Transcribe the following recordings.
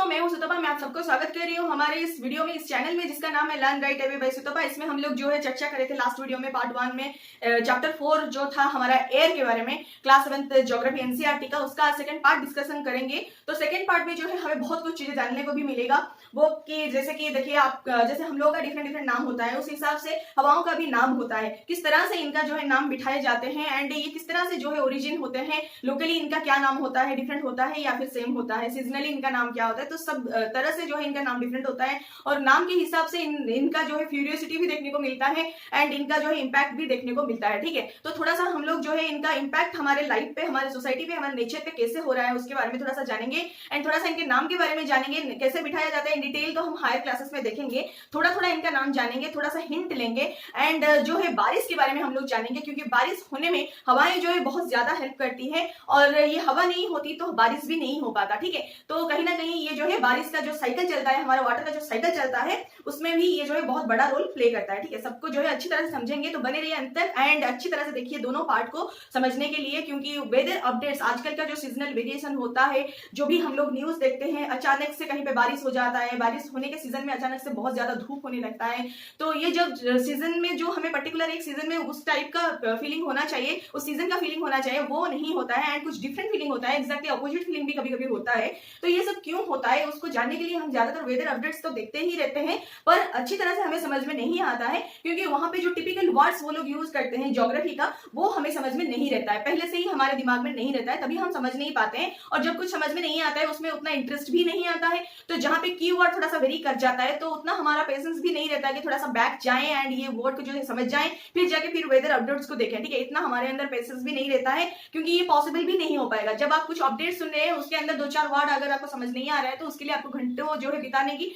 दोस्तों, मैं हूं सुतपा। मैं आप सबको स्वागत कर रही हूं हमारे इस वीडियो में, इस चैनल में जिसका नाम है लर्न राइट अवे बाय सुतपा। इसमें हम लोग जो है चर्चा करे थे लास्ट वीडियो में, पार्ट 1 में चैप्टर 4 जो था हमारा एयर के बारे में, क्लास 7th ज्योग्राफी एनसीईआरटी का, उसका सेकंड पार्ट डिस्कशन करेंगे। तो सेकंड पार्ट में जो है हमें बहुत कुछ चीजें जानने को भी मिलेगा। वो कि जैसे कि देखिए आप, जैसे हम लोगों का डिफरेंट डिफरेंट नाम होता है, उस हिसाब से हवाओं का भी नाम होता है, किस तरह से इनका जो है नाम बिठाए जाते हैं एंड ये किस तरह से जो है ओरिजिन होते हैं, लोकली इनका क्या नाम होता है, डिफरेंट होता है या फिर सेम होता है, सीजनली इनका नाम क्या होता है। तो सब तरह से जो है इनका नाम डिफरेंट होता है और नाम के हिसाब से इनका जो है फ्यूरियोसिटी भी देखने को मिलता है एंड इनका जो है इम्पैक्ट भी देखने को मिलता है। ठीक है, तो थोड़ा सा हम लोग जो है इनका इम्पैक्ट हमारे लाइफ पे, हमारे सोसाइटी पे, हमारे नेचर पे कैसे हो रहा है उसके बारे में थोड़ा सा जानेंगे एंड थोड़ा सा इनके नाम के बारे में जानेंगे, कैसे बिठाया जाता है इन डिटेल तो हम हायर क्लासेस में देखेंगे। थोड़ा थोड़ा इनका नाम जानेंगे, थोड़ा सा हिंट लेंगे एंड जो है बारिश के बारे में हम लोग जानेंगे, क्योंकि बारिश होने में हवाएं जो है बहुत ज्यादा हेल्प करती है और ये हवा नहीं होती तो बारिश भी नहीं हो पाता। ठीक है, तो कहीं ना कहीं ये जो है बारिश का जो साइकिल चलता है, हमारा वाटर का जो साइकिल चलता है, उसमें भी ये जो है बहुत बड़ा रोल प्ले करता है। ठीक है, सबको जो है अच्छी तरह से समझेंगे, तो बने रहिए अंत तक एंड अच्छी तरह से देखिए दोनों पार्ट को समझने के लिए, क्योंकि वेदर अपडेट्स, आजकल का जो सीजनल वेरिएशन होता है, जो भी हम लोग न्यूज देखते हैं, अचानक से कहीं पे बारिश हो जाता है, बारिश होने के सीजन में अचानक से बहुत ज्यादा धूप होने लगता है। तो ये जब सीजन में जो हमें पर्टिकुलर एक सीजन में उस टाइप का फीलिंग होना चाहिए, उस सीजन का फीलिंग होना चाहिए, वो नहीं होता है एंड कुछ डिफरेंट फीलिंग होता है, एक्जैक्टली अपोजिट फीलिंग भी कभी कभी होता है। तो ये सब क्यों होता है उसको जानने के लिए हम ज्यादातर वेदर अपडेट्स तो देखते ही रहते हैं, पर अच्छी तरह से हमें समझ में नहीं आता है, क्योंकि वहां पे जो टिपिकल वर्ड्स वो लोग यूज करते हैं ज्योग्राफी का, वो हमें समझ में नहीं रहता है, पहले से ही हमारे दिमाग में नहीं रहता है, तभी हम समझ नहीं पाते हैं। और जब कुछ समझ में नहीं आता है उसमें उतना इंटरेस्ट भी नहीं आता है, तो जहां पे की वर्ड थोड़ा सा वेरी कर जाता है तो उतना हमारा पेशेंस भी नहीं रहता है कि थोड़ा सा बैक जाएं एंड ये वर्ड को जो है समझ जाएं, फिर जाके फिर वेदर अपडेट्स को देखें। ठीक है, इतना हमारे अंदर पेशेंस भी नहीं रहता है, क्योंकि ये पॉसिबल भी नहीं हो पाएगा। जब आप कुछ अपडेट सुन रहे हैं, उसके अंदर 2-4 वर्ड अगर आपको समझ नहीं आ रहा है तो उसके लिए आपको घंटों जो है बिताने की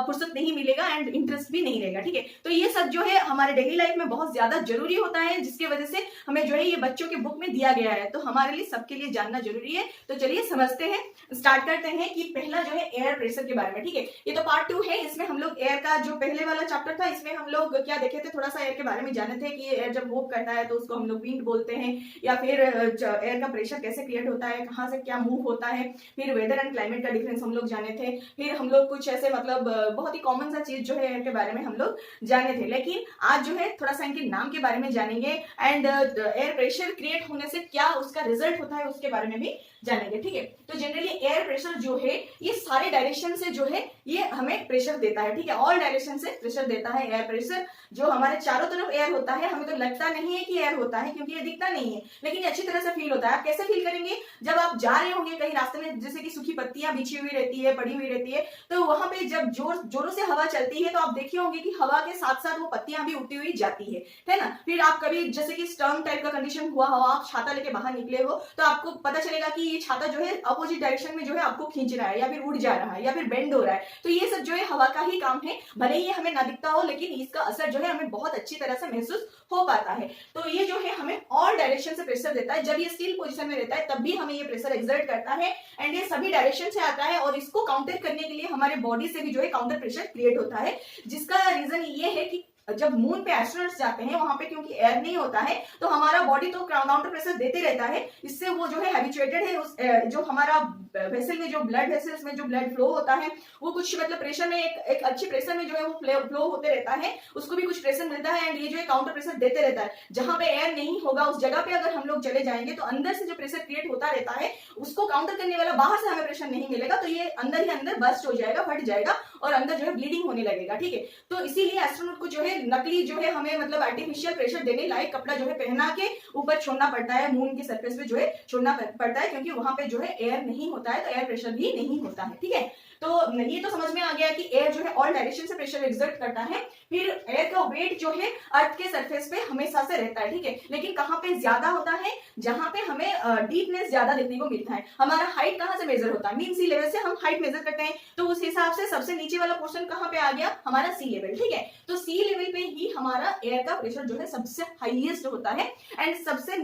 फुर्सत नहीं मिलेगा एंड इंटरेस्ट भी नहीं रहेगा। ठीक है, तो ये सब जो है हमारे डेली लाइफ में बहुत ज्यादा जरूरी होता है, जिसकी वजह से हमें जो है ये बच्चों के बुक में दिया गया है, तो हमारे लिए सबके लिए जानना जरूरी है। तो चलिए समझते हैं, स्टार्ट करते हैं कि पहला जो है एयर प्रेशर के बारे में। ठीक है, ये तो पार्ट 2 है, इसमें हम लोग एयर का जो पहले वाला चैप्टर था, इसमें हम लोग क्या देखे थे, थोड़ा सा एयर के बारे में जाने थे कि एयर जब मूव करता है तो उसको हम लोग विंड बोलते हैं, या फिर एयर का प्रेशर कैसे क्रिएट होता है, कहाँ से क्या मूव होता है, फिर वेदर एंड क्लाइमेट का डिफरेंस हम लोग जाने थे, फिर हम लोग कुछ ऐसे मतलब बहुत ही कॉमन सा चीज जो है एयर के बारे में हम लोग जाने थे। लेकिन आज जो है थोड़ा सा इनके नाम के बारे में जानेंगे एंड एयर प्रेशर क्रिएट होने से क्या उसका रिजल्ट होता है उसके बारे में भी जानेंगे। ठीक है, तो जनरली एयर प्रेशर जो है ये सारे डायरेक्शन से जो है ये हमें प्रेशर देता है। ठीक है, ऑल डायरेक्शन से प्रेशर देता है एयर प्रेशर। जो हमारे चारों तरफ एयर होता है, हमें तो लगता नहीं है कि एयर होता है क्योंकि ये दिखता नहीं है, लेकिन अच्छी तरह से फील होता है। आप कैसे फील करेंगे, जब आप जा रहे होंगे कहीं रास्ते में, जैसे कि सूखी पत्तियां बिछी हुई रहती है, पड़ी हुई रहती है, तो वहां पे जब जोरों से हवा चलती है तो आप देखे होंगे कि हवा के साथ साथ वो पत्तियां भी उड़ती हुई जाती है ना। फिर आप कभी जैसे कि स्टॉर्म टाइप का कंडीशन हुआ हो, आप छाता लेके बाहर निकले हो, तो आपको पता चलेगा कि ये छाता जो है अपोजिट डायरेक्शन में जो है आपको खींच रहा है, या फिर उड़ जा रहा है, या फिर बेंड हो रहा है। तो ये सब जो है हवा का ही काम है, भले ही हमें ना दिखता हो, लेकिन इसका असर जो है हमें बहुत अच्छी तरह से महसूस हो पाता है। तो ये जो है हमें ऑल डायरेक्शन से प्रेशर देता है। जब ये स्टिल पोजीशन में रहता है तब भी हमें ये प्रेशर एक्सर्ट करता है एंड ये सभी डायरेक्शन से आता है, और इसको काउंटर करने के लिए हमारे बॉडी से भी जो है काउंटर प्रेशर क्रिएट होता है, जिसका रीजन ये है कि जब मून पे एस्ट्रोनॉट्स जाते हैं वहां पे क्योंकि एयर नहीं होता है, तो हमारा बॉडी तो काउंटर प्रेशर देते रहता है, इससे वो जो है हैबिचुएटेड है उस जो हमारा वेसल में जो ब्लड वेसल्स में जो ब्लड फ्लो होता है वो कुछ मतलब प्रेशर में एक अच्छी प्रेशर में जो है वो फ्लो होते रहता है, उसको भी कुछ प्रेशर मिलता है एंड ये जो है काउंटर प्रेशर देते रहता है। जहां पे एयर नहीं होगा उस जगह पे अगर हम लोग चले जाएंगे तो अंदर से जो प्रेशर क्रिएट होता रहता है उसको काउंटर करने वाला बाहर से हमें प्रेशर नहीं मिलेगा, तो ये अंदर ही अंदर बर्स्ट हो जाएगा, फट जाएगा और अंदर जो है ब्लीडिंग होने लगेगा। ठीक है, तो इसीलिए एस्ट्रोनॉट को जो है नकली जो है हमें मतलब आर्टिफिशियल प्रेशर देने लायक कपड़ा जो है पहना के ऊपर छोड़ना पड़ता है, मून की सरफेस पे जो है छोड़ना पड़ता है, क्योंकि वहां पे जो है एयर नहीं होता है, तो एयर प्रेशर भी नहीं होता है। ठीक है, तो ये तो समझ में आ गया कि एयर जो है ऑल डायरेक्शन से प्रेशर एक्सर्ट करता है। फिर एयर का वेट जो है अर्थ के सरफेस पे हमेशा से रहता है। ठीक है, लेकिन कहां पे ज्यादा होता है, जहां पे हमें डीपनेस ज्यादा देखने को मिलता है। हमारा हाइट कहां से मेजर होता है, मीन सी लेवल से हम हाइट मेजर करते हैं, तो उस हिसाब से सबसे नीचे वाला पोर्शन कहां पे आ गया, हमारा सी लेवल। ठीक है, तो सी लेवल पे ही हमारा एयर का प्रेशर जो है सबसे हाईएस्ट होता है एंड सबसे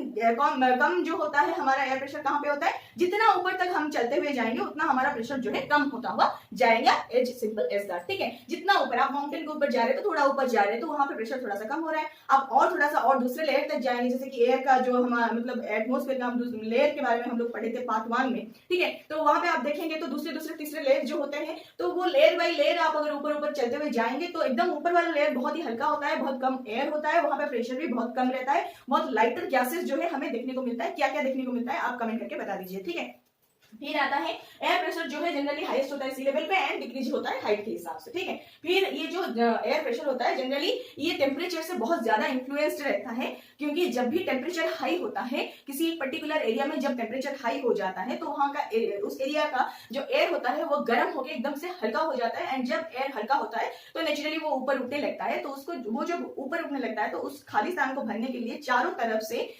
कम जो होता है हमारा एयर प्रेशर कहां पे होता है, जितना ऊपर तक हम चलते हुए जाएंगे उतना हमारा प्रेशर जो है कम होता हुआ जाएगा। एज सिंपल एज दैट, ठीक है। जितना ऊपर आप माउंटेन के ऊपर जा रहे हैं तो थोड़ा ऊपर जा रहे हैं तो वहां पे प्रेशर थोड़ा सा कम हो रहा है। आप और थोड़ा सा और दूसरे लेयर तक जाएंगे, जैसे कि एयर का जो हमारा मतलब एटमोस्फेयर का लेयर के बारे में हम लोग पढ़े थे पार्ट 1 में, ठीक है। तो वहां पे आप देखेंगे तो दूसरे तीसरे लेयर जो होते हैं, तो वो लेयर बाय लेयर आप अगर ऊपर ऊपर चलते हुए जाएंगे तो एकदम ऊपर वाला लेयर बहुत ही हल्का होता है, बहुत कम एयर होता है, वहां पे प्रेशर भी बहुत कम रहता है, बहुत लाइटर गैसेस जो है हमें देखने को मिलता है। क्या क्या देखने को मिलता है आप कमेंट करके बता दीजिए, ठीक है। फिर आता है एयर प्रेशर जो है जनरली हाईएस्ट होता है सी लेवल पे एंड डिक्रीज होता है हाइट के हिसाब से, ठीक है। फिर ये जो एयर प्रेशर होता है जनरली ये टेम्परेचर से बहुत ज्यादा इन्फ्लुएंस्ड रहता है, क्योंकि जब भी टेम्परेचर हाई होता है किसी एक पर्टिकुलर एरिया में, जब टेम्परेचर हाई हो जाता है तो वहां का उस एरिया का जो एयर होता है वो गर्म होकर एकदम से हल्का हो जाता है। एंड जब एयर हल्का होता है तो नेचुरली वो ऊपर उठने लगता है, तो उसको वो जब ऊपर उठने लगता है तो उस खाली स्थान को भरने के लिए चारों तरफ से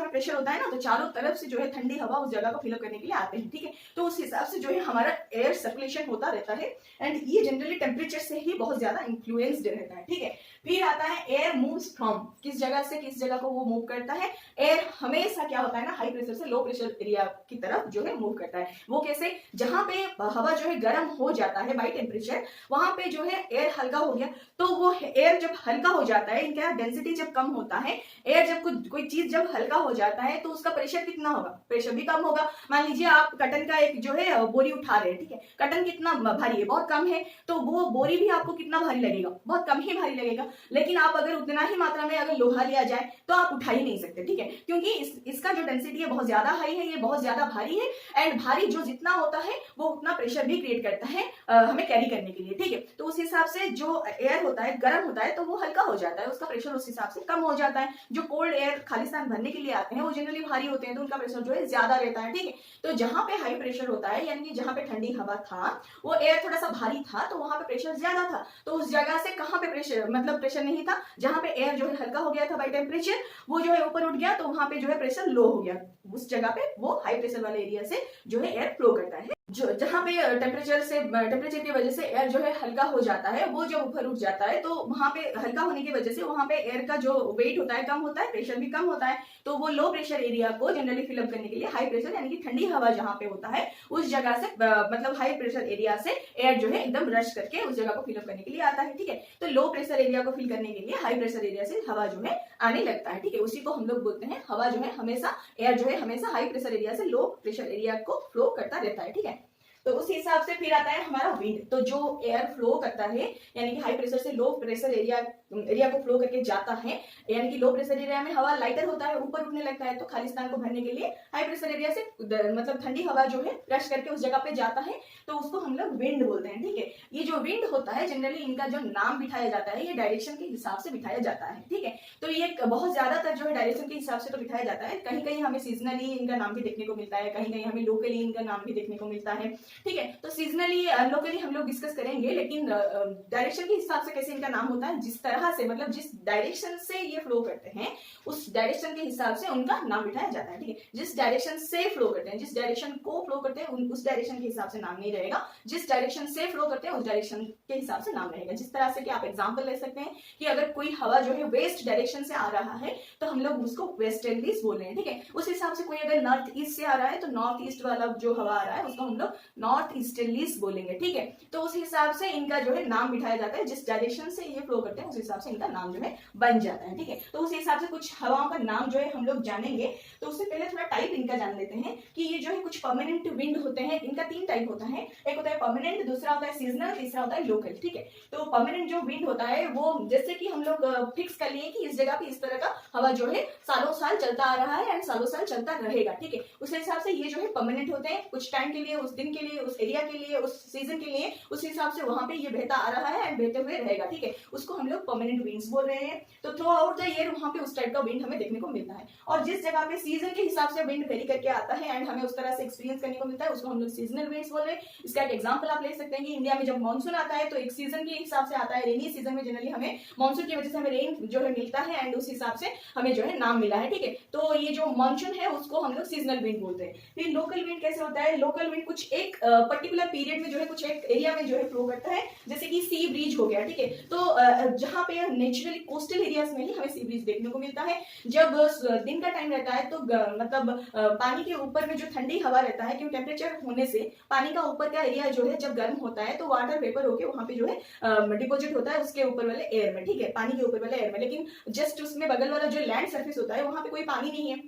प्रेशर होता है ना, तो चारों तरफ से जो है ठंडी हवा उस जगह को फिलअप करने के लिए आते हैं, ठीक है। तो उस हिसाब से जो है हमारा एयर सर्कुलेशन होता रहता है एंड ये जनरली टेम्परेचर से ही बहुत ज्यादा इन्फ्लुएंस्ड रहता है, ठीक है। फिर आता है एयर मूव्स फ्रॉम, किस जगह से किस जगह को वो मूव करता है। एयर हमेशा क्या होता है ना, हाई प्रेशर से लो प्रेशर एरिया की तरफ जो है मूव करता है। वो कैसे, जहां पे हवा जो है गर्म हो जाता है बाई टेम्परेचर, वहां पे जो है एयर हल्का हो गया, तो वो एयर जब हल्का हो जाता है, इनका डेंसिटी जब कम होता है, एयर जब कोई चीज जब हल्का हो जाता है तो उसका प्रेशर कितना होगा, प्रेशर भी कम होगा। मान लीजिए आप कटन का एक जो है बोरी उठा रहे हैं, ठीक है। कटन कितना भारी है, बहुत कम है, तो वो बोरी भी आपको कितना भारी लगेगा, बहुत कम ही भारी लगेगा। लेकिन आप अगर उतना ही मात्रा में अगर लोहा लिया जाए तो आप उठा ही नहीं सकते, ठीक है, क्योंकि इसका जो डेंसिटी है बहुत ज्यादा हाई है, ये बहुत ज्यादा भारी है एंड भारी जो जितना होता है वो उतना प्रेशर भी क्रिएट करता है हमें कैरी करने के लिए, ठीक है। तो उस हिसाब से जो एयर होता है गर्म होता है तो वो हल्का हो जाता है, उसका प्रेशर उस हिसाब से कम हो जाता है। जो कोल्ड एयर खालिस्तान भरने के लिए आते हैं वो जनरली भारी होते हैं तो उनका प्रेशर जो है ज्यादा रहता है, ठीक है। तो जहां पे हाई प्रेशर होता है यानी कि जहां पे ठंडी हवा था, वो एयर थोड़ा सा भारी था तो वहां पे प्रेशर ज्यादा था, तो उस जगह से कहां पे प्रेशर मतलब प्रेशर नहीं था, जहां पे एयर जो है हल्का हो गया था बाई टेम्परेचर, वो जो है ऊपर उठ गया तो वहां पे जो है प्रेशर लो हो गया, उस जगह पे वो हाई प्रेशर वाले एरिया से जो है एयर फ्लो करता है। जो जहां पे टेम्परेचर की वजह से एयर जो है हल्का हो जाता है, वो जब ऊपर उठ जाता है तो वहां पे हल्का होने की वजह से वहां पे एयर का जो वेट होता है कम होता है, प्रेशर भी कम होता है, तो वो लो प्रेशर एरिया को जनरली फिलअप करने के लिए हाई प्रेशर यानी कि ठंडी हवा जहां पे होता है उस जगह से मतलब हाई प्रेशर एरिया से एयर जो है एकदम रश करके उस जगह को फिलअप करने के लिए आता है, ठीक है। तो लो प्रेशर एरिया को फिल करने के लिए हाई प्रेशर एरिया से हवा जो है आने लगता है, ठीक है। उसी को हम लोग बोलते हैं हवा जो है हमेशा, एयर जो है हमेशा हाई प्रेशर एरिया से लो प्रेशर एरिया को फ्लो करता रहता है, ठीक है। तो उस हिसाब से फिर आता है हमारा विंड, तो जो एयर फ्लो करता है यानी कि हाई प्रेशर से लो प्रेशर एरिया को फ्लो करके जाता है, यानी कि लो प्रेशर एरिया में हवा लाइटर होता है, ऊपर उठने लगता है, तो खालिस्तान को भरने के लिए हाई प्रेशर एरिया से मतलब ठंडी हवा जो है रश करके उस जगह पे जाता है, तो उसको हम लोग विंड बोलते हैं, ठीक है। ये जो विंड होता है जनरली इनका जो नाम बिठाया जाता है ये डायरेक्शन के हिसाब से बिठाया जाता है, ठीक है। तो ये बहुत ज्यादातर जो है डायरेक्शन के हिसाब से तो बिठाया जाता है, कहीं कहीं हमें सीजनली इनका नाम भी देखने को मिलता है, कहीं कहीं हमें लोकली इनका नाम भी देखने को मिलता है, ठीक है। तो सीजनली लोकली हम लोग डिस्कस करेंगे, लेकिन डायरेक्शन के हिसाब से कैसे इनका नाम होता है, जिस तरह से मतलब जिस डायरेक्शन से ये फ्लो करते हैं उस डायरेक्शन के हिसाब से उनका नाम बिठाया जाता है, ठीक है। जिस डायरेक्शन से फ्लो करते हैं, जिस डायरेक्शन को फ्लो करते हैं उस डायरेक्शन के हिसाब से नाम नहीं रहेगा, जिस डायरेक्शन से फ्लो करते हैं उस डायरेक्शन के हिसाब से नाम रहेगा। जिस तरह से कि आप एग्जांपल ले सकते हैं कि अगर कोई हवा जो है वेस्ट डायरेक्शन से आ रहा है तो हम लोग उसको वेस्टर्लीज बोल रहे हैं, ठीक है। उस हिसाब से कोई अगर नॉर्थ ईस्ट से आ रहा है तो नॉर्थ ईस्ट वाला जो हवा आ रहा है उसको हम लोग नॉर्थ ईस्टर्लीज बोलेंगे, ठीक है। तो उस हिसाब से इनका जो है नाम बिठाया जाता है, जिस डायरेक्शन से ये फ्लो करते हैं उस हिसाब से इनका नाम जो है बन जाता है, ठीक है। तो उस हिसाब से कुछ हवाओं का नाम जो है हम लोग जानेंगे, तो उससे पहले थोड़ा टाइप इनका जान लेते हैं कि ये जो है कुछ परमानेंट विंड होते हैं, इनका 3 टाइप होता है, एक होता है परमानेंट, दूसरा होता है सीजनल, तीसरा होता है लोकल, ठीक है। तो परमानेंट जो विंड होता है वो जैसे कि हम लोग फिक्स कर लिए कि इस जगह पे इस तरह का हवा जो है सालों साल चलता आ रहा है एंड सालों साल चलता रहेगा, ठीक है। उस हिसाब से ये जो है परमानेंट होते हैं, कुछ टाइम के लिए, उस दिन के लिए, उस एरिया के लिए, उस सीजन के लिए, उस हिसाब से वहां पे ये बहता आ रहा है एंड बहते हुए रहेगा, ठीक है। उसको हम लोग परमानेंट विंड्स बोल रहे हैं। तो थ्रू आउट द ईयर वहां पे उस टाइप का विंड हमें देखने को मिलता है, और जिस जगह पे सीजन के हिसाब से विंड वेरी करके आता है एंड हमें उस तरह से एक्सपीरियंस करने को मिलता है उसको हम लोग सीजनल विंड्स बोल रहे हैं। इसका एक एग्जांपल आप ले सकते हैं कि इंडिया में जब मानसून आता है तो एक सीजन के हिसाब से आता है, रेनी सीजन में जनरली हमें मानसून की वजह से हमें रेन जो है मिलता है एंड उस हिसाब से हमें जो है नाम मिला है, ठीक है। तो ये जो मानसून है उसको हम लोग सीजनल विंड बोलते हैं। फिर लोकल विंड कैसे होता है, लोकल विंड कुछ एक पर्टिकुलर पीरियड में जो है कुछ एक एरिया में जो है फ्लो करता है, जैसे कि सी ब्रीज हो गया, ठीक है। तो जहां पे नेचुरली कोस्टल एरियाज में ही हमें सी ब्रीज देखने को मिलता है। जब दिन का टाइम रहता है तो मतलब पानी के ऊपर में जो ठंडी हवा रहता है, क्योंकि टेम्परेचर होने से पानी का ऊपर का एरिया जो है जब गर्म होता है तो वाटर वेपर होके वहां पे जो है डिपोजिट होता है उसके ऊपर वाले एयर में, ठीक है, पानी के ऊपर वाले एयर में। लेकिन जस्ट उसमें बगल वाला जो लैंड सरफेस होता है वहां पे कोई पानी नहीं है,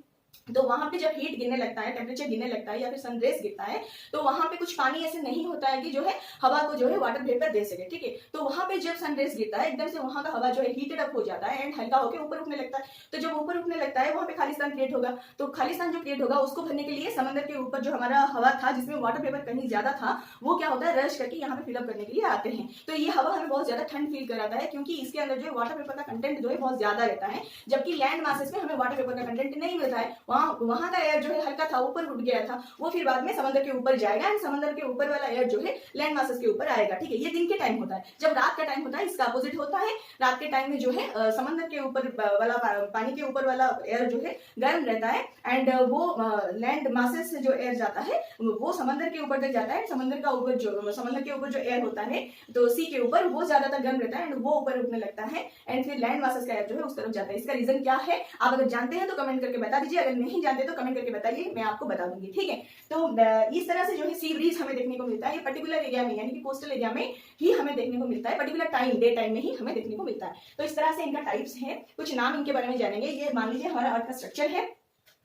तो वहां पे जब हीट गिरने लगता है, टेम्परेचर गिरने लगता है या फिर सनरेज गिरता है, तो वहां पे कुछ पानी ऐसे नहीं होता है कि जो है हवा को जो है वाटर वेपर दे सके, ठीक है। तो वहां पे जब सनरेज गिरता है एकदम से वहां का हवा जो है हीटेड अप हो जाता है एंड हल्का होकर ऊपर उठने लगता है। तो जब ऊपर उठने लगता है वहां पे खालिस्तान क्रिएट होगा। तो खालिस्तान जो क्रिएट होगा उसको भरने के लिए समंदर के ऊपर जो हमारा हवा था जिसमें वाटर वेपर कहीं ज्यादा था, वो क्या होता है रश करके यहाँ पे फिलअप करने के लिए आते हैं। तो ये हवा हमें बहुत ज्यादा ठंड फील कराता है क्योंकि इसके अंदर जो है वाटर वेपर का कंटेंट जो है बहुत ज्यादा रहता है, जबकि लैंड मासेस में हमें वाटर वेपर का कंटेंट नहीं मिलता है। वहां का एयर जो है हल्का था, ऊपर उठ गया था, वो फिर बाद में समंदर के ऊपर जाएगा एंड समंदर के ऊपर वाला एयर जो है लैंड मासेस के ऊपर आएगा, ठीक है। ये दिन के टाइम होता है। जब रात का टाइम होता है इसका अपोजिट होता है। रात के टाइम में जो है समंदर के ऊपर वाला पानी के ऊपर वाला एयर जो है गर्म रहता है एंड वो लैंड मासेस से जो एयर जाता है वो समंदर के ऊपर तक जाता है। समंदर के ऊपर जो एयर होता है तो सी के ऊपर वो ज्यादातर गर्म रहता है एंड वो ऊपर उठने लगता है एंड फिर लैंड मासेस का एयर जो है उस तरफ जाता है। इसका रीजन क्या है आप अगर जानते हैं तो कमेंट करके बता दीजिए, अगर नहीं जानते तो कमेंट करके बताइए, मैं आपको बता दूंगी, ठीक है। तो इस तरह से जो है सी ब्रीज हमें देखने को मिलता है। ये पर्टिकुलर एरिया में यानी कि कोस्टल एरिया में ही हमें देखने को मिलता है, पर्टिकुलर टाइम डे टाइम में ही हमें देखने को मिलता है। तो इस तरह से इनका टाइप्स है, कुछ नाम इनके बारे में जानेंगे। ये मान लीजिए हमारा अर्थ का स्ट्रक्चर है,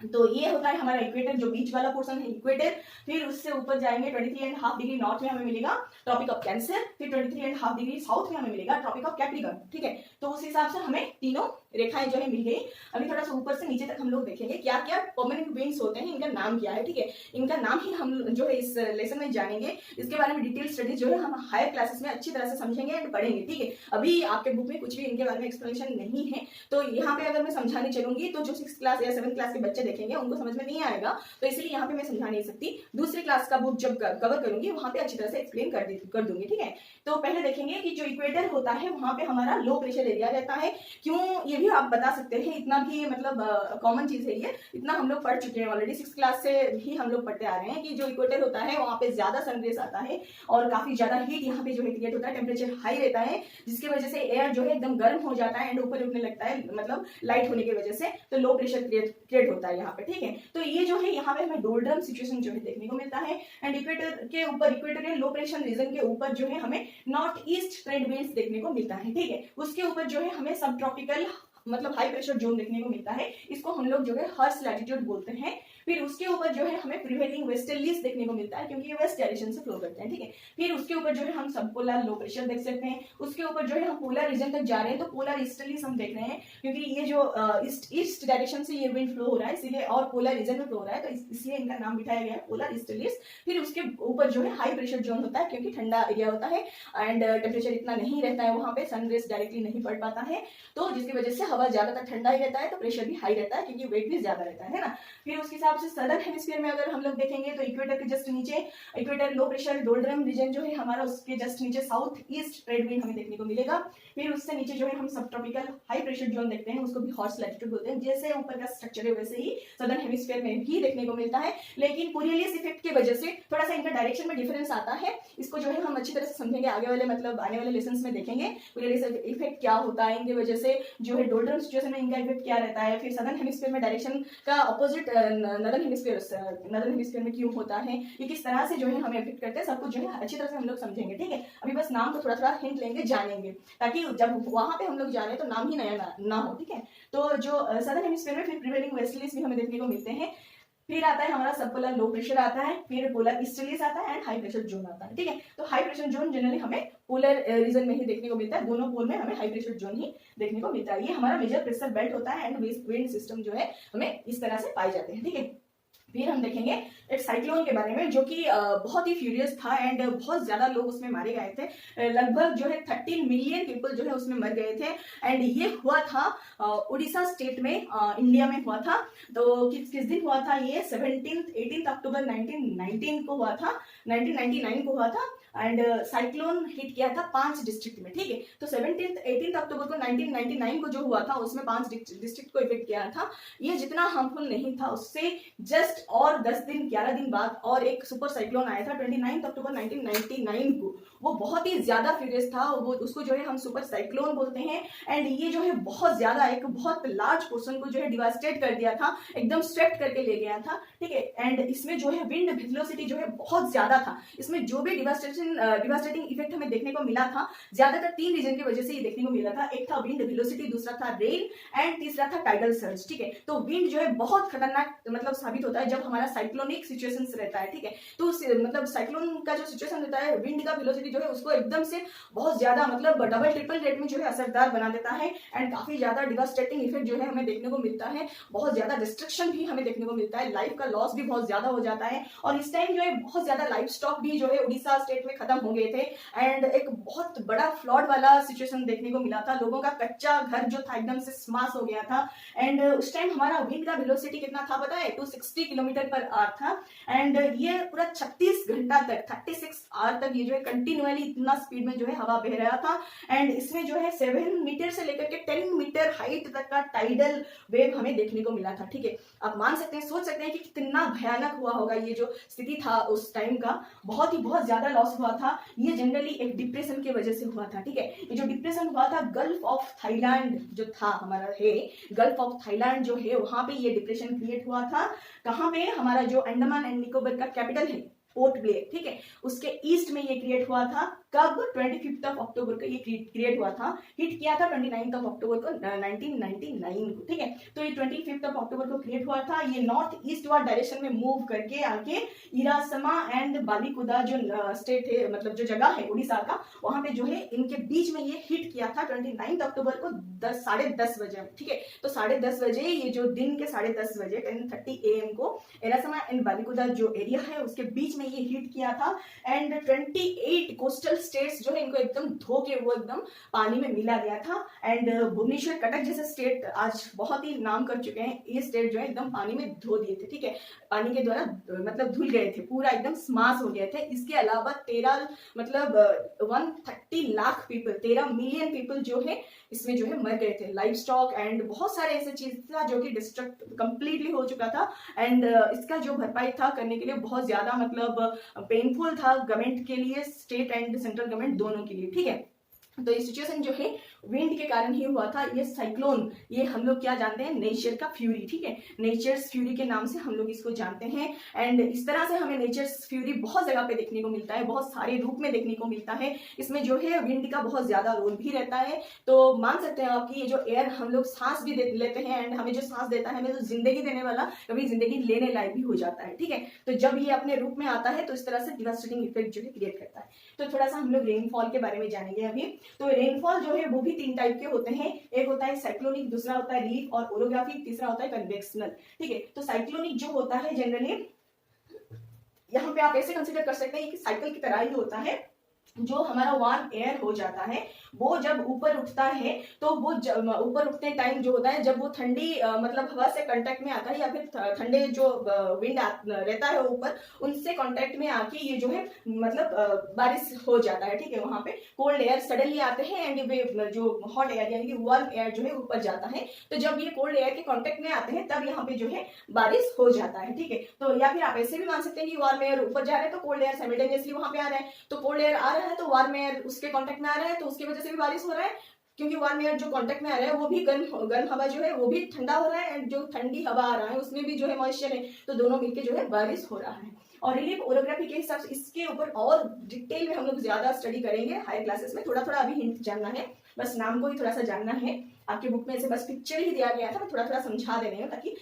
तो ये होता है हमारा इक्वेटर, जो बीच वाला पोर्शन है इक्वेटर। फिर उससे ऊपर जाएंगे 23.5 डिग्री नॉर्थ में हमें मिलेगा ट्रॉपिक ऑफ कैंसर, फिर 23.5 डिग्री साउथ में हमें मिलेगा ट्रॉपिक ऑफ कैप्रिकॉर्न, ठीक है। तो उस हिसाब से हमें तीनों रेखाएं जो है मिल गई। अभी थोड़ा सा ऊपर से नीचे तक हम लोग देखेंगे क्या क्या परमानेंट विंग्स होते हैं, इनका नाम क्या है, ठीक है। इनका नाम ही हम जो है इस लेसन में जानेंगे। इसके बारे में डिटेल स्टडी जो है हम हायर क्लासेस में अच्छी तरह से समझेंगे एंड पढ़ेंगे, ठीक है। अभी आपके बुक में कुछ भी इनके बारे में एक्सप्लेनेशन नहीं है, तो यहाँ पे अगर मैं समझाने चलूंगी तो जो 6th क्लास या 7th क्लास के बच्चे देखेंगे उनको समझ में नहीं आएगा, तो इसलिए यहाँ पे मैं समझा नहीं सकती। दूसरी क्लास का बुक जब कवर करूंगी वहां पे अच्छी तरह से एक्सप्लेन कर दूंगी, ठीक है। तो पहले देखेंगे कि जो इक्वेटर होता है वहां पे हमारा लो प्रेशर एरिया रहता है। क्यों, ये भी आप बता सकते हैं, इतना भी मतलब कॉमन चीज है ये, इतना हम लोग पढ़ चुके हैं ऑलरेडी, 6th क्लास से ही हम लोग पढ़ते आ रहे हैं कि जो इक्वेटर होता है वहां पे ज्यादा सनरेज आता है और काफी ज्यादा हीट यहाँ पे जो है क्रिएट होता है, टेम्परेचर हाई रहता है जिसकी वजह से एयर जो है एकदम गर्म हो जाता है एंड ऊपर उठने लगता है, मतलब लाइट होने की वजह से, तो लो प्रेशर क्रिएट होता है यहाँ पे, ठीक है। तो ये जो है यहाँ पे हमें डोल्ड्रम सिचुएशन जो है देखने को मिलता है एंड इक्वेटर के ऊपर, इक्वेटोरियल लो प्रेशर रीजन के ऊपर जो है हमें नॉर्थ ईस्ट ट्रेड विंड्स देखने को मिलता है, ठीक है। उसके ऊपर जो है हमें सब ट्रॉपिकल मतलब हाई प्रेशर जोन देखने को मिलता है, इसको हम लोग जो है हर्ट्ज लैटिट्यूड बोलते हैं। फिर उसके ऊपर जो है हमें प्रिवेलिंग वेस्टर्लीज देखने को मिलता है क्योंकि ये वेस्ट डायरेक्शन से फ्लो करते हैं, ठीक है। फिर उसके ऊपर जो है हम सब पोलर लो प्रेशर देख सकते हैं। उसके ऊपर जो है हम पोलर रीजन तक जा रहे हैं तो पोलर ईस्टर्लीज हम देख रहे हैं क्योंकि ये जो ईस्ट डायरेक्शन से ये विंड फ्लो हो रहा है इसीलिए, और पोलर रीजन में फ्लो हो रहा है तो इसलिए इनका नाम बिठाया गया है पोलर ईस्टर्लीज। फिर उसके ऊपर जो है हाई प्रेशर जोन होता है क्योंकि ठंडा एरिया होता है एंड टेम्परेचर इतना नहीं रहता है, वहां पे सनरेज डायरेक्टली नहीं पड़ पाता है, तो जिसकी वजह से हवा ज्यादातर ठंडा ही रहता है तो प्रेशर भी हाई रहता है क्योंकि वेट भी ज्यादा रहता है ना। फिर उसके हिसाब से सदर्न हेमिस्फीयर में अगर हम लोग देखेंगे तो इक्वेटर के जस्ट नीचे equator low pressure doldrum region जो है हमारा, उसके जस्ट नीचे साउथ ईस्ट ट्रेड विंड हमें देखने को मिलेगा। फिर उससे नीचे जो है हम सब ट्रॉपिकल हाई प्रेशर जोन देखते हैं, उसको भी हॉर्स लैटिट्यूड बोलते हैं। जैसे ऊपर का स्ट्रक्चर है वैसे ही सदर्न हेमिस्फीयर में भी देखने को मिलता है, लेकिन कोरियलिस इफेक्ट की वजह से थोड़ा सा इनका डायरेक्शन में डिफरेंस आता है। इसको जो है हम अच्छी तरह से समझेंगे आगे वाले मतलब आने वाले लेसन्स में देखेंगे कोरियलिस इफेक्ट क्या होता है, इनकी वजह से जो है डोल्ड्रम सिचुएशन में इनका इफेक्ट क्या रहता है। फिर सदर्न हेमिस्फीयर में डायरेक्शन का अपोजिट नदर्न हेमिस्फीयर में क्यों होता है, ये किस तरह से जो है हमें इफेक्ट करते हैं, सब कुछ जो है अच्छी तरह से हम लोग समझेंगे, ठीक है। अभी बस नाम को थोड़ा थोड़ा हिंट लेंगे, जानेंगे, ताकि जब वहां पे हम लोग जाने तो नाम ही नया ना हो, ठीक है। तो जो सदर्न हेमिस्फीयर में फिर प्रिवेलिंग वेस्टर्लीज भी हमें देखने को मिलते हैं। फिर आता है हमारा सब पोलर लो प्रेशर आता है, फिर पोलर ईस्टर्लीज आता है एंड हाई प्रेशर जोन आता है, ठीक है। तो हाई प्रेशर जोन जनरली हमें पोलर रीजन में ही देखने को मिलता है, दोनों पोल में हमें हाई प्रेशर जोन ही देखने को मिलता है। ये हमारा मेजर प्रेशर बेल्ट होता है एंड विंड सिस्टम जो है हमें इस तरह से पाए जाते हैं, ठीक है। फिर हम देखेंगे एक साइक्लोन के बारे में जो कि बहुत ही फ्यूरियस था एंड बहुत ज्यादा लोग उसमें मारे गए थे, लगभग जो है 13 मिलियन पीपल जो है उसमें मर गए थे एंड ये हुआ था उड़ीसा स्टेट में, इंडिया में हुआ था। तो किस दिन हुआ था ये 18 अक्टूबर 1919 को हुआ था, 1999 को हुआ था एंड साइक्लोन हिट किया था 5 डिस्ट्रिक्ट में, ठीक है। तो 18 अक्टूबर को 1999 को जो हुआ था उसमें 5 डिस्ट्रिक्ट को इफेक्ट किया था। ये जितना हार्मफुल नहीं था उससे जस्ट और 10 दिन 11 दिन बाद और एक सुपर साइक्लोन आया था 29 अक्टूबर 1999 को, वो बहुत ही ज्यादा फ्यूरियस था, वो उसको जो है हम सुपर साइक्लोन बोलते हैं। एंड ये जो है बहुत ज्यादा एक बहुत लार्ज पोर्शन को जो है डिवास्टेट कर दिया था, एकदम स्वेप्ट करके ले गया था, ठीक है। एंड इसमें जो है विंड वेलोसिटी जो है बहुत ज्यादा था। इसमें जो भी डिवास्टेटिंग इफेक्ट हमें देखने को मिला था, ज्यादातर 3 रीजन की वजह से ये देखने को मिला था। एक था विंड वेलोसिटी, दूसरा था रेन एंड तीसरा था टाइडल सर्ज, ठीक है। तो विंड जो है बहुत खतरनाक मतलब साबित होता है जब हमारा साइक्लोनिक सिचुएशन रहता है, ठीक है। तो मतलब साइक्लोन का जो सिचुएशन रहता है, विंड का वेलोसिटी जो है उसको एकदम से बहुत ज्यादा मतलब डबल ट्रिपल रेट में जो है असरदार बना देता है। एंड काफी ज्यादा डिवास्टेटिंग इफेक्ट जो है हमें देखने को मिलता है, बहुत ज्यादा डिस्ट्रक्शन भी हमें देखने को मिलता है, लाइफ का लॉस भी बहुत ज्यादा हो जाता है। और इस टाइम जो है बहुत ज्यादा लाइफ स्टॉक भी जो है उड़ीसा स्टेट में खत्म हो गए थे। एंड एक बहुत बड़ा फ्लड वाला सिचुएशन देखने को मिला था, लोगों का कच्चा घर जो था एकदम से स्माश हो गया था। एंड उस टाइम हमारा विंड का वेलोसिटी कितना था पता है, 260 किलोमीटर पर आवर था। एंड ये पूरा 36 घंटा तक 36 आवर तक ये जो है कंटिन्यूअली इतना स्पीड में जो है हवा बह रहा था। एंड इसमें जो है 7 मीटर से लेकर के 10 मीटर हाइट तक का टाइडल वेव हमें देखने को मिला था, ठीक है। आप मान सकते हैं, सोच सकते हैं कि कितना भयानक हुआ होगा ये जो स्थिति था उस टाइम का, बहुत ज्यादा लॉस हुआ था। ये जनरली एक डिप्रेशन की वजह से हुआ था, ठीक है। ये जो डिप्रेशन हुआ था, गल्फ ऑफ थाईलैंड जो था हमारा है, गल्फ ऑफ थाईलैंड जो है वहां पे ये डिप्रेशन क्रिएट हुआ था। कहां पे, हमारा जो अंडमान एंड निकोबार का कैपिटल है पोर्ट ब्लेयर, ठीक है, उसके ईस्ट में ये क्रिएट हुआ था। कब, 25 अक्टूबर को ये क्रिएट हुआ था। हिट किया था 29 अक्टूबर को 1999 को, ठीक है। तो ये 25 अक्टूबर को क्रिएट हुआ था। ये नॉर्थ ईस्ट वार्ड डायरेक्शन में मूव करके आके इरासमा एंड बालिकुदा जो स्टेट है, मतलब जो जगह है उड़ीसा का, वहां पे जो है इनके बीच में ये हिट किया था 29 अक्टूबर को 10:30 बजे, ठीक है। तो 10:30 बजे, ये जो दिन के 10:30 बजे 10:30 AM को इरासमा एंड बालिकुदा जो एरिया है उसके बीच में ये हिट किया था। एंड 28 कोस्टल स्टेट्स जो है इनको एकदम धो के वो एकदम पानी में मिला गया था। एंड भुवनेश्वर, कटक जैसे स्टेट आज बहुत ही नाम कर चुके हैं, ये स्टेट जो है एकदम पानी में धो दिए थे, ठीक है। पानी के द्वारा मतलब धुल गए थे, पूरा एकदम स्माश हो गए थे। इसके अलावा 130 लाख पीपल, 13 मिलियन पीपल जो है इसमें जो है मर गए थे। लाइफ स्टॉक एंड बहुत सारे ऐसे चीज था जो कि डिस्ट्रक्ट कंप्लीटली हो चुका था। एंड इसका जो भरपाई था करने के लिए बहुत ज्यादा मतलब पेनफुल था गवर्नमेंट के लिए, स्टेट एंड सेंट्रल गवर्नमेंट दोनों के लिए, ठीक है। तो ये सिचुएशन जो है विंड के कारण ही हुआ था। ये साइक्लोन, ये हम लोग क्या जानते हैं, नेचर का फ्यूरी, ठीक है, नेचर्स फ्यूरी के नाम से हम लोग इसको जानते हैं। एंड इस तरह से हमें नेचर्स फ्यूरी बहुत जगह पे देखने को मिलता है, बहुत सारे रूप में देखने को मिलता है। इसमें जो है विंड का बहुत ज्यादा रोल भी रहता है। तो मान सकते हैं आप कि ये जो एयर हम लोग सांस भी लेते हैं, एंड हमें जो सांस देता है, हमें जो जिंदगी देने वाला, कभी जिंदगी लेने लायक भी हो जाता है, ठीक है। तो जब ये अपने रूप में आता है तो इस तरह से डिवास्टेटिंग इफेक्ट जो है क्रिएट करता है। तो थोड़ा सा हम लोग रेनफॉल के बारे में जानेंगे अभी। तो रेनफॉल जो है वो भी 3 टाइप के होते हैं, एक होता है साइक्लोनिक, दूसरा होता है रीफ और ओरोग्राफिक, तीसरा होता है कन्वेक्शनल, ठीक है। तो साइक्लोनिक जो होता है जनरली यहाँ पे आप ऐसे कंसीडर कर सकते हैं कि साइकिल की तरह ही होता है। जो हमारा वार्म एयर हो जाता है वो जब ऊपर उठता है, तो वो ऊपर उठते टाइम जो होता है, जब वो ठंडी मतलब हवा से कांटेक्ट में आता है, या फिर ठंडे जो विंड रहता है ऊपर, उनसे कांटेक्ट में आके ये जो है मतलब बारिश हो जाता है, ठीक है। वहां पे कोल्ड एयर सडनली आते हैं एंड वे जो हॉट एयर यानी कि वार्म एयर जो है ऊपर जाता है। तो जब ये कोल्ड एयर के कांटेक्ट में आते हैं तब यहाँ पे जो है बारिश हो जाता है, ठीक है। तो या फिर आप ऐसे भी मान सकते हैं कि वार्म एयर ऊपर जा रहे हैं तो कोल्ड एयर साइमल्टेनियसली वहां पे आ रहा है। तो कोल्ड एयर आ रहा है तो वार्म एयर उसके कांटेक्ट में आ रहा है, तो उसकी वजह से भी बारिश हो रहा है, क्योंकि वार्म एयर जो कांटेक्ट में आ रहा है वो भी गर्म हवा जो है वो भी ठंडा हो रहा है, एंड जो ठंडी हवा आ रहा है उसमें भी जो है मॉइस्चर है, तो दोनों मिलकर जो है बारिश हो रहा है। और रिलीफ ओरोग्राफी के हिसाब से इसके ऊपर और डिटेल में हम लोग ज्यादा स्टडी करेंगे हायर क्लासेस में। थोड़ा थोड़ा अभी हिंट जानना है, बस नाम को ही थोड़ा सा जानना है। आपके बुक में ऐसे बस पिक्चर ही दिया गया था, मैं थोड़ा थोड़ा समझा दे रही हूँ ताकि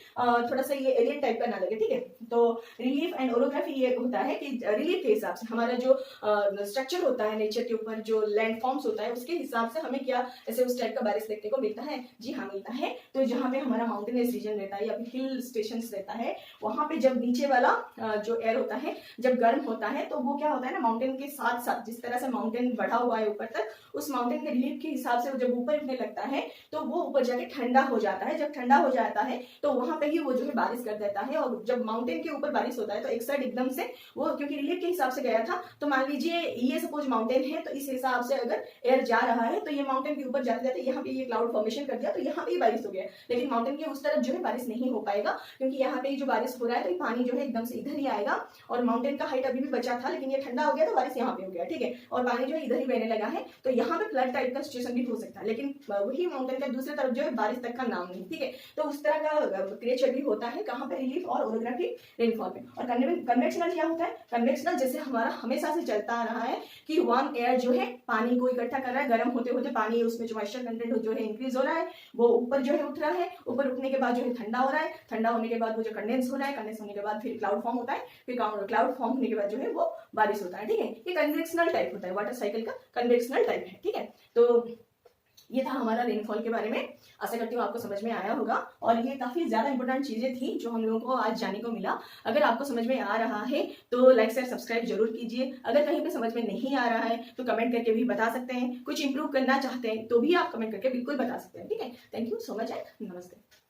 थोड़ा सा ये एलियन टाइप का ना लगे, ठीक है। तो रिलीफ एंड ओरोग्राफी ये होता है कि रिलीफ के हिसाब से हमारा जो स्ट्रक्चर होता है नेचर के ऊपर, जो लैंड फॉर्म्स होता है, उसके हिसाब से हमें क्या ऐसे उस टाइप का बारिश देखने को मिलता है। जी हाँ, मिलता है। तो जहाँ पे हमारा माउंटेनियस रीजन रहता है या फिर हिल स्टेशन रहता है, वहां पे जब नीचे वाला जो एयर होता है जब गर्म होता है, तो वो क्या होता है ना, माउंटेन के साथ साथ जिस तरह से माउंटेन बढ़ा हुआ है ऊपर तक, उस माउंटेन के रिलीफ के हिसाब से जब ऊपर उठने लगता है तो वो ऊपर जाके ठंडा हो जाता है। जब ठंडा हो जाता है तो वहां पे ही वो जो है बारिश कर देता है। और जब माउंटेन के ऊपर बारिश होता है तो एक साइड एकदम से वो, क्योंकि रिलीफ के हिसाब से गया था, तो मान लीजिए ये सपोज माउंटेन है, तो इस हिसाब से अगर एयर जा रहा है तो ये माउंटेन के ऊपर जाते जाते यहाँ पे ये क्लाउड फॉर्मेशन कर दिया, तो यहाँ पे ही बारिश हो गया। लेकिन माउंटेन के उस तरफ जो है बारिश नहीं हो पाएगा, क्योंकि यहाँ पे जो बारिश हो रहा है तो पानी जो है एकदम से इधर ही आएगा। और माउंटेन का हाइट अभी भी बचा था, लेकिन ये ठंडा हो गया तो बारिश यहाँ पे हो गया, ठीक है। और पानी जो है इधर ही बहने लगा है, तो यहाँ पे फ्लड टाइप का सिचुएशन भी हो सकता है। लेकिन वही माउंटेन का दूसरी तरफ जो है बारिश तक का नाम नहीं, ठीक है। तो उस तरह का क्रिएचर भी होता है कहाँ पे, रिलीफ और ओरोग्राफिक रेनफॉल में। और कन्वेक्शनल क्या होता है? कन्वेक्शनल जैसे हमारा हमेशा से चलता आ रहा है कि वार्म एयर जो है पानी को इकट्ठा कर रहा है, गर्म होते होते पानी उसमें जो मॉइस्चर कंटेंट जो है इंक्रीज हो रहा है, वो ऊपर जो है उठ रहा है, ऊपर उठने के बाद जो है ठंडा हो रहा है, ठंडा होने के बाद वो जो कंडेंस हो रहा है, कंडेंस होने के बाद फिर क्लाउड फॉर्म होता है, फिर क्लाउड फॉर्म होने के बाद जो है वो बारिश होता है, ठीक है। ये कन्वेक्शनल टाइप होता है, वाटर साइकिल का कन्वेक्शनल टाइप है, ठीक है। तो ये था हमारा रेनफॉल के बारे में। आशा करती हूँ आपको समझ में आया होगा, और ये काफी ज्यादा इंपॉर्टेंट चीजें थी जो हम लोगों को आज जाने को मिला। अगर आपको समझ में आ रहा है तो लाइक शेयर सब्सक्राइब जरूर कीजिए। अगर कहीं पे समझ में नहीं आ रहा है तो कमेंट करके भी बता सकते हैं। कुछ इंप्रूव करना चाहते हैं तो भी आप कमेंट करके बिल्कुल बता सकते हैं, ठीक है। Thank you so much and नमस्ते।